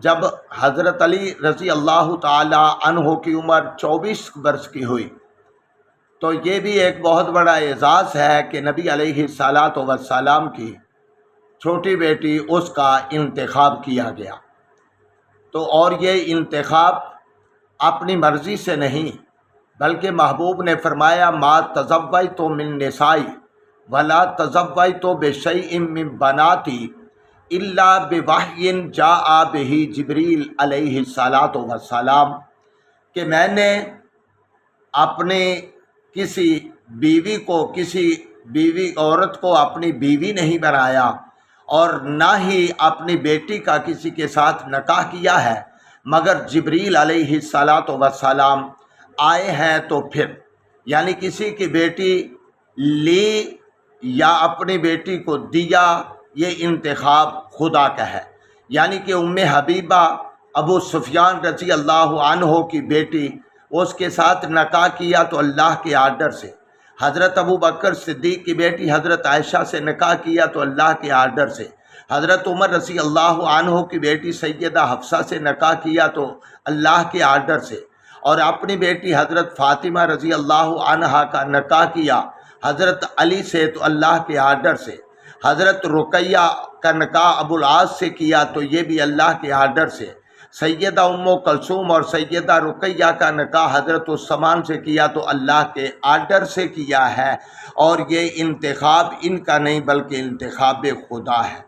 جب حضرت علی رضی اللہ تعالی عنہ کی عمر 24 برس کی ہوئی تو یہ بھی ایک بہت بڑا اعزاز ہے کہ نبی علیہ الصلاۃ والسلام کی چھوٹی بیٹی اس کا انتخاب کیا گیا۔ تو اور یہ انتخاب اپنی مرضی سے نہیں بلکہ محبوب نے فرمایا ما تزوجت من نسائی ولا تزوجت بشیء من بناتی الا بوحی جاء بہ جبریل علیہ الصلاۃ والسلام، کہ میں نے اپنے کسی بیوی عورت کو اپنی بیوی نہیں بنایا اور نہ ہی اپنی بیٹی کا کسی کے ساتھ نکاح کیا ہے، مگر جبریل علیہ الصلاۃ والسلام آئے ہیں تو پھر یعنی کسی کی بیٹی لی یا اپنی بیٹی کو دیا، یہ انتخاب خدا کا ہے۔ یعنی کہ ام حبیبہ ابو سفیان رضی اللہ عنہ کی بیٹی، اس کے ساتھ نکاح کیا تو اللہ کے آرڈر سے۔ حضرت ابو بکر صدیق کی بیٹی حضرت عائشہ سے نکاح کیا تو اللہ کے آرڈر سے۔ حضرت عمر رضی اللہ عنہ کی بیٹی سیدہ حفصہ سے نکاح کیا تو اللہ کے آرڈر سے، اور اپنی بیٹی حضرت فاطمہ رضی اللہ عنہا کا نکاح کیا حضرت علی سے تو اللہ کے آرڈر سے۔ حضرت رقیہ کا نکاح ابو العاص سے کیا تو یہ بھی اللہ کے آرڈر سے۔ سیدہ ام کلثوم اور سیدہ رقیہ کا نکاح حضرت عثمان سے کیا تو اللہ کے آرڈر سے کیا ہے، اور یہ انتخاب ان کا نہیں بلکہ انتخاب خدا ہے۔